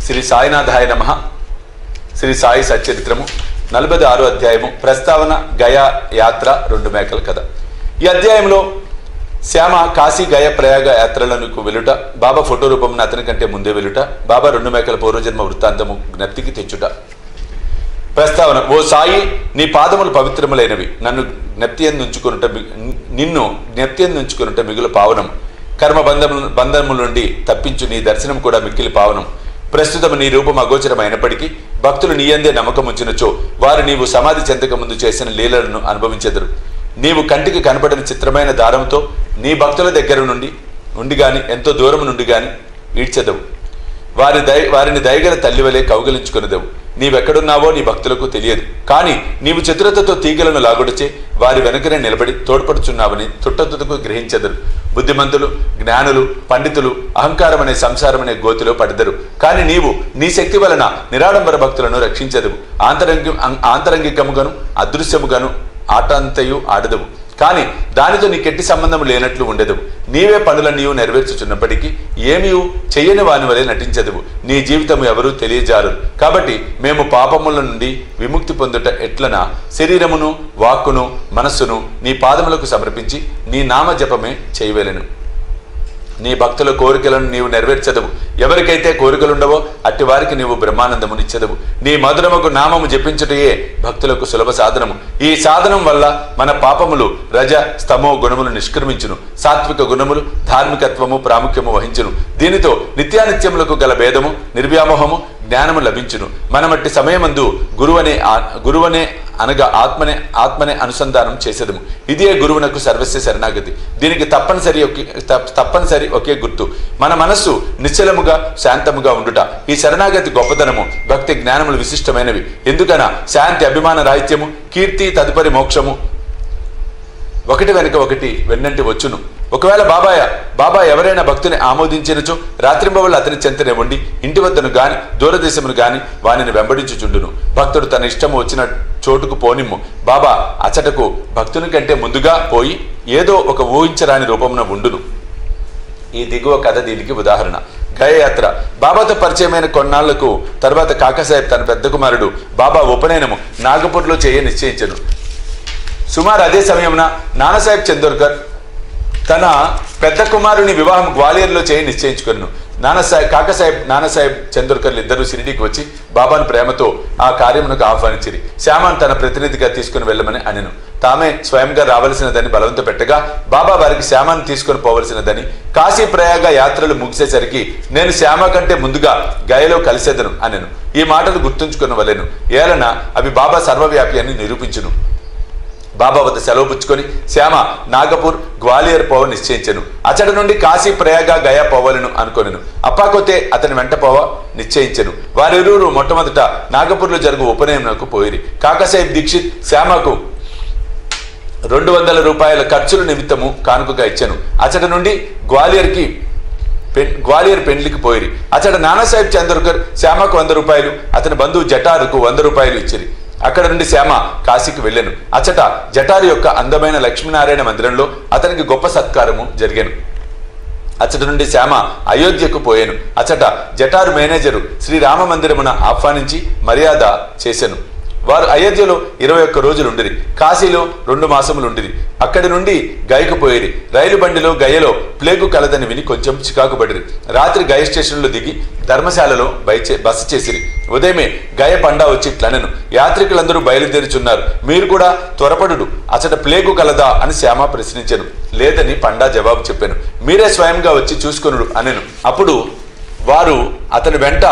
శ్రీ సాయినాథాయ నమః. శ్రీ సాయి సచ్చరిత్రము 46వ అధ్యాయము. ప్రస్తావన గయా యాత్ర 2 మేకల కథ. ఈ అధ్యాయంలో శ్యామ కాశీ గయ ప్రయాగ యాత్రలకు వెలుట, బాబా ఫోటో రూపంలో అతని కంటే ముందే వెలుట, బాబా 2 మేకల పూర్వజన్మ వృత్తాంతము జ్ఞప్తికి తెచ్చుట. ప్రస్తావన. ఓ సాయి, నీ పాదములు పవిత్రములైనవి. నిన్ను జ్ఞప్తియందుంచుకునుట మిగులు పావనం. కర్మ బంధముల నుండి తప్పించు నీ దర్శనం కూడా మిక్కిలి పావనం. ప్రస్తుతం నీ రూపం అగోచరమైనప్పటికీ భక్తులు నీయందే నమ్మకముంచినచో వారు నీవు సమాధి చెందక ముందు చేసిన లీలలను అనుభవించెదరు. నీవు కంటికి కనపడని చిత్రమైన దారంతో నీ భక్తుల దగ్గర నుండి గాని ఎంతో దూరం నుండి గాని ఈడ్చెదవు. వారిని దయగల తల్లివలే కౌగిలించుకునేదవు. నీవెక్కడున్నావో నీ భక్తులకు తెలియదు. కానీ నీవు చతురతతో తీగలను లాగుడచే వారి వెనుకనే నిలబడి తోడ్పడుచున్నావని తుట్టతుటకు గ్రహించెదరు. బుద్ధిమంతులు, జ్ఞానులు, పండితులు అహంకారం అనే సంసారం అనే గోతిలో పడెదరు. కానీ నీవు నీ శక్తి వలన నిరాడంబర భక్తులను రక్షించెదవు. ఆంతరంగికముగాను అదృశ్యముగాను ఆటంతయు ఆడదవు. కానీ దానితో నీకెట్టి సంబంధం లేనట్లు ఉండెదవు. నీవే పనులను నీవు నెరవేర్చుచున్నప్పటికీ ఏమీ చెయ్యని వాని వలె నటించదవు. నీ జీవితము ఎవరూ తెలియజారు. కాబట్టి మేము పాపముల నుండి విముక్తి పొందుట ఎట్లనా శరీరమును, వాక్కును, మనస్సును నీ పాదములకు సమర్పించి నీ నామ జపమే చేయవలెను. నీ భక్తుల కోరికలను నీవు నెరవేర్చదవు. ఎవరికైతే కోరికలుండవో అట్టి వారికి నీవు బ్రహ్మానందమునిచ్చెదవు. నీ మధురముకు నామము జపించుటయే భక్తులకు సులభ సాధనము. ఈ సాధనం వల్ల మన పాపములు రజ స్తమో గుణములు నిష్క్రమించును. సాత్విక గుణములు ధార్మికత్వము ప్రాముఖ్యము వహించును. దీనితో నిత్యానిత్యములకు గల భేదము, నిర్వ్యామోహము, జ్ఞానము లభించును. మనమట్టి సమయమందు గురువనే అనగా ఆత్మనే అనుసంధానం చేసేదము. ఇదే గురువునకు సర్వస్వ శరణాగతి. దీనికి తప్పనిసరి ఒకే గుర్తు, మన మనస్సు నిశ్చలముగా శాంతముగా ఉండుట. ఈ శరణాగతి గొప్పతనము, భక్తి జ్ఞానములు విశిష్టమైనవి. ఎందుకనా శాంతి, అభిమాన రాహిత్యము, కీర్తి, తదుపరి మోక్షము ఒకటి వెనుక ఒకటి వెన్నంటి వచ్చును. ఒకవేళ బాబా ఎవరైనా భక్తుని ఆమోదించినచో రాత్రింబవళ్ళు అతని చెంతనే ఉండి ఇంటి వద్దను గాని దూరదేశమును గాని వానిని వెంబడించుచుండును. భక్తుడు తన ఇష్టము వచ్చిన చోటుకు పోనిమ్ము. బాబా అచటకు భక్తుని కంటే ముందుగా పోయి ఏదో ఒక ఊహించరాని రూపమున ఉండును. ఈ దిగువ కథ దీనికి ఉదాహరణ. గయయాత్ర. బాబాతో పరిచయమైన కొన్నాళ్లకు తర్వాత కాకాసాహెబ్ తన పెద్ద కుమారుడు బాబా ఉపనయనము నాగపూర్లో చేయ నిశ్చయించను. సుమారు అదే సమయమున నానాసాహెబ్ చందోర్కర్ తన పెద్ద కుమారుని వివాహం గ్వాలియర్లో చేయి నిశ్చయించుకున్నాను. నానాసాహెబ్ చందోర్కర్లు ఇద్దరు షిరిడీకి వచ్చి బాబాను ప్రేమతో ఆ కార్యమునకు ఆహ్వానించిరి. శ్యామాను తన ప్రతినిధిగా తీసుకుని వెళ్ళమని అనెను. తామే స్వయంగా రావలసినదని బలవంత పెట్టగా బాబా వారికి శ్యామాను తీసుకుని పోవలసినదని, కాశీ ప్రయాగ యాత్రలు ముగిసేసరికి నేను శ్యామ కంటే ముందుగా గయలో కలిసేదను అనెను. ఈ మాటలు గుర్తుంచుకునవలెను. ఏలన అవి బాబా సర్వవ్యాపి అని నిరూపించును. బాబా వద్ద సెలవు పుచ్చుకొని శ్యామ నాగపూర్, గ్వాలియర్ పోవ నిశ్చయించెను. అచట నుండి కాశీ ప్రయాగ గయా పోవలను అనుకొనెను. అప్పాకొతే అతని వెంట పోవ నిశ్చయించెను. వారిరువురు మొట్టమొదట నాగపూర్లో జరుగు ఉపనయనకు పోయిరి. కాకాసాహెబ్ దీక్షిత్ శ్యామకు 200 రూపాయల ఖర్చుల నిమిత్తము కానుకగా ఇచ్చాను. అచట నుండి గ్వాలియర్ పెండ్లికి పోయిరి. అచట నానాసాహెబ్ చందోర్కర్ శ్యామకు 100 రూపాయలు, అతని బంధువు జటారుకు 100 రూపాయలు ఇచ్చిరి. అక్కడ నుండి శ్యామ కాశీకి వెళ్ళాను. అచట జటారు యొక్క అందమైన లక్ష్మీనారాయణ మందిరంలో అతనికి గొప్ప సత్కారము జరిగాను. అచట నుండి శ్యామ అయోధ్యకు పోయాను. అచట జటారు మేనేజరు శ్రీరామ మందిరమున ఆహ్వానించి మర్యాద చేశాను. వారు అయోధ్యలో 21 రోజులుండిరి. కాశీలో 2 మాసములుండిరి. అక్కడి నుండి గయకు పోయిరి. రైలు బండిలో గయలో ప్లేగు కలదని విని కొంచెం చికాకు పడిరి. రాత్రి గయ స్టేషన్లో దిగి ధర్మశాలలో బస చేసిరి. ఉదయమే గయ పండా వచ్చి ఇట్లనెను, యాత్రికులందరూ బయలుదేరుచున్నారు, మీరు కూడా త్వరపడు. అచట ప్లేగు కలదా అని శ్యామ ప్రశ్నించాను. లేదని పండా జవాబు చెప్పాను. మీరే స్వయంగా వచ్చి చూసుకొనుడు అనెను. అప్పుడు వారు అతని వెంట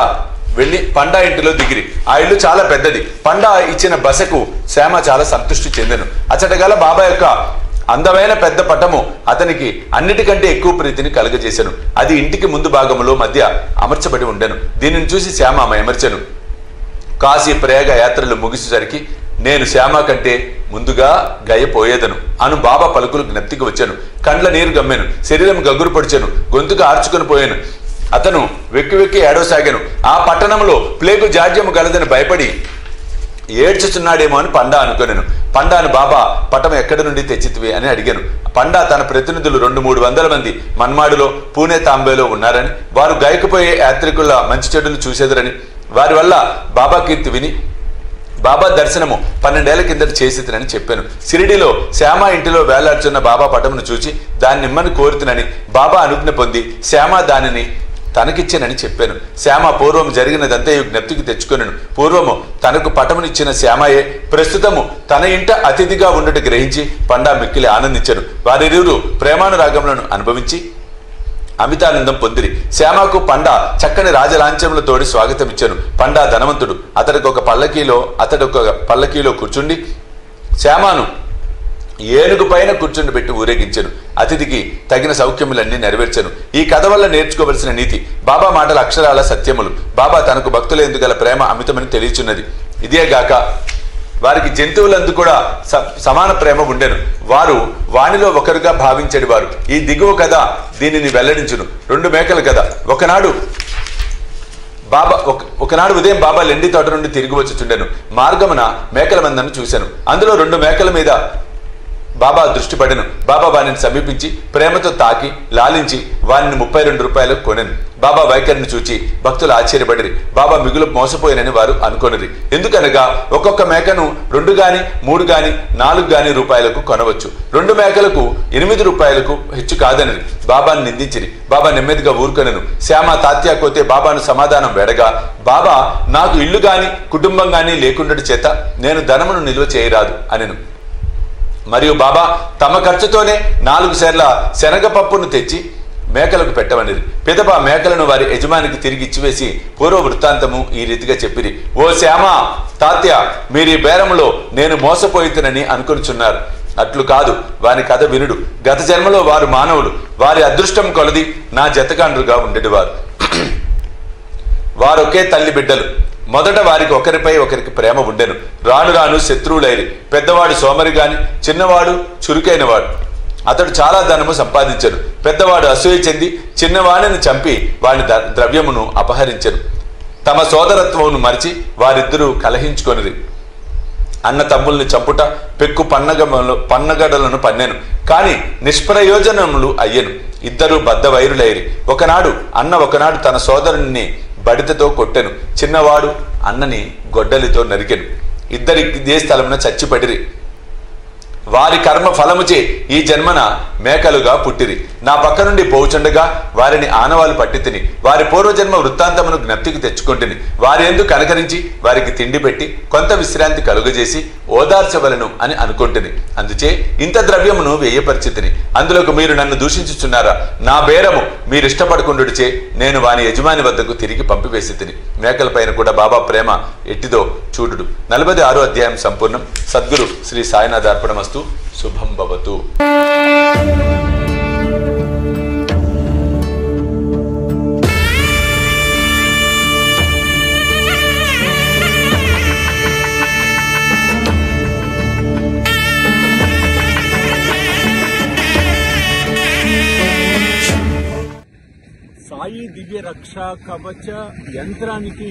వెళ్ళి పండా ఇంటిలో దిగిరి. ఆ ఇల్లు చాలా పెద్దది. పండా ఇచ్చిన బసకు శ్యామ చాలా సంతృష్టి చెందెను. అచటగల బాబా యొక్క అందమైన పెద్ద పటము అతనికి అన్నిటికంటే ఎక్కువ ప్రీతిని కలుగజేశాను. అది ఇంటికి ముందు భాగంలో మధ్య అమర్చబడి ఉండెను. దీనిని చూసి శ్యామ ఎమర్చెను. కాశీ ప్రయాగ యాత్రలు ముగిసేసరికి నేను శ్యామ కంటే ముందుగా గయపోయేదను అను బాబా పలుకులు జ్ఞప్తికి వచ్చాను. కండ్ల నీరు గమ్మెను, శరీరం గగురు పొడిచాను, గొంతుగా ఆర్చుకొని పోయాను. అతను వెక్కి ఏడవసాగాను. ఆ పట్టణంలో ప్లేగు జాడ్యము గలదని భయపడి ఏడ్చుచున్నాడేమో అని పండా అనుకున్నాను. పండాను బాబా పటం ఎక్కడి నుండి తెచ్చితివి అని అడిగాను. పండా తన ప్రతినిధులు 200-300 మంది మన్మాడులో, పూణే, తాంబేలో ఉన్నారని, వారు గాయకపోయే యాత్రికుల మంచి చెడులు చూసేదరని, వారి వల్ల బాబా కీర్తి విని బాబా దర్శనము 12 ఏళ్ల కిందట చేసితనని చెప్పాను. షిరిడిలో శ్యామ ఇంటిలో వేలాడుచున్న బాబా పటమును చూచి దాన్ని ఇమ్మని కోరుతునని బాబా అనుజ్ఞ పొంది శ్యామ దానిని తనకిచ్చానని చెప్పాను. శ్యామ పూర్వం జరిగినదంతా జ్ఞప్తికి తెచ్చుకొనెను. పూర్వము తనకు పటమునిచ్చిన శ్యామయే ప్రస్తుతము తన ఇంట అతిథిగా ఉండట గ్రహించి పండా మిక్కిలి ఆనందించాను. వారిరువురు ప్రేమానురాగములను అనుభవించి అమితానందం పొందిరి. శ్యామకు పండా చక్కని రాజలాంఛములతోడి స్వాగతం ఇచ్చాను. పండా ధనవంతుడు. అతడు ఒక పల్లకీలో కూర్చుండి శ్యామను ఏనుగు పైన కూర్చుండి పెట్టి ఊరేగించాను. అతిథికి తగిన సౌఖ్యములన్నీ నెరవేర్చాను. ఈ కథ వల్ల నేర్చుకోవలసిన నీతి: బాబా మాటల అక్షరాల సత్యములు. బాబా తనకు భక్తులందు గల ప్రేమ అమితమని తెలియచున్నది. ఇదేగాక వారికి జంతువులందు కూడా సమాన ప్రేమ ఉండెను. వారు వానిలో ఒకరుగా భావించేది వారు. ఈ దిగువ కథ దీనిని వెల్లడించును. 2 మేకలు కథ. ఒకనాడు ఉదయం బాబా లెండి తోట నుండి తిరిగి వచ్చుచుండెను. మార్గమున మేకల మందను చూశాను. అందులో 2 మేకల మీద బాబా దృష్టి పడెను. బాబా వారిని సమీపించి ప్రేమతో తాకి లాలించి వారిని 32 రూపాయలకు కొనెను. బాబా వైఖరిని చూచి భక్తులు ఆశ్చర్యపడిరి. బాబా మిగులు మోసపోయినని వారు అనుకొనిరి. ఎందుకనగా ఒక్కొక్క మేకను 2 గాని 3 గాని 4 గాని రూపాయలకు కొనవచ్చు. 2 మేకలకు 8 రూపాయలకు హెచ్చు కాదనిరి. బాబాను నిందించిరి. బాబా నెమ్మదిగా ఊరుకొనెను. శ్యామ తాత్యా కోతే బాబాను సమాధానం వేడగా, బాబా నాకు ఇల్లు గాని కుటుంబం గాని లేకుండటి చేత నేను ధనమును నిల్వ చేయరాదు అనెను. మరియు బాబా తమ ఖర్చుతోనే 4 సేర్ల శనగపప్పును తెచ్చి మేకలకు పెట్టవనిది. పిదప మేకలను వారి యజమానికి తిరిగి ఇచ్చివేసి పూర్వ వృత్తాంతము ఈ రీతిగా చెప్పిరి. ఓ శ్యామ, తాత్య, మీరీ బేరములో నేను మోసపోయితునని అనుకొనిచున్నారు. అట్లు కాదు. వారి కథ వినుడు. గత జన్మలో వారు మానవులు. వారి అదృష్టం కొలది నా జతకాండ్రుగా ఉండేవారు. వారొకే తల్లి బిడ్డలు. మొదట వారికి ఒకరిపై ఒకరికి ప్రేమ ఉండెను. రాను రాను శత్రువులైరి. పెద్దవాడు సోమరి గాని, చిన్నవాడు చురుకైనవాడు. అతడు చాలా ధనము సంపాదించను. పెద్దవాడు అసూయ చెంది చిన్నవాడిని చంపి వాని ద్రవ్యమును అపహరించెను. తమ సోదరత్వమును మరిచి వారిద్దరూ కలహించుకొనిరి. అన్న తమ్ముల్ని చంపుట పెక్కు పన్నగడలను పన్నెను. కాని నిష్ప్రయోజనములు అయ్యెను. ఇద్దరు బద్ధవైరులైరి. ఒకనాడు తన సోదరుని బడితతో కొట్టెను. చిన్నవాడు అన్నని గొడ్డలితో నరికెను. ఇద్దరి ఇదే స్థలమున చచ్చిపడిరి. వారి కర్మ ఫలముచే ఈ జన్మన మేకలుగా పుట్టిరి. నా పక్క నుండి పోవుచుండగా వారిని ఆనవాలు పట్టి తిని వారి పూర్వజన్మ వృత్తాంతమును జ్ఞప్తికి తెచ్చుకొంటిని. వారి యందు కనకరించి వారికి తిండి పెట్టి కొంత విశ్రాంతి కలుగజేసి ఓదార్చవలను అని అనుకొంటిని. అందుచే ఇంత ద్రవ్యమును వ్యయపరిచితిని. అందులోకి మీరు నన్ను దూషించుచున్నారా? నా బేరము మీరిష్టపడకుండుడిచే నేను వాని యజమాని వద్దకు తిరిగి పంపివేసి తిని. మేకల పైన కూడా బాబా ప్రేమ ఎట్టిదో చూడుడు. 46వ అధ్యాయం సంపూర్ణం. సద్గురు శ్రీ సాయినాథ్ అర్పణమస్తు. శుభం భవతు. సాయి దివ్య రక్ష కవచ యంత్రానికి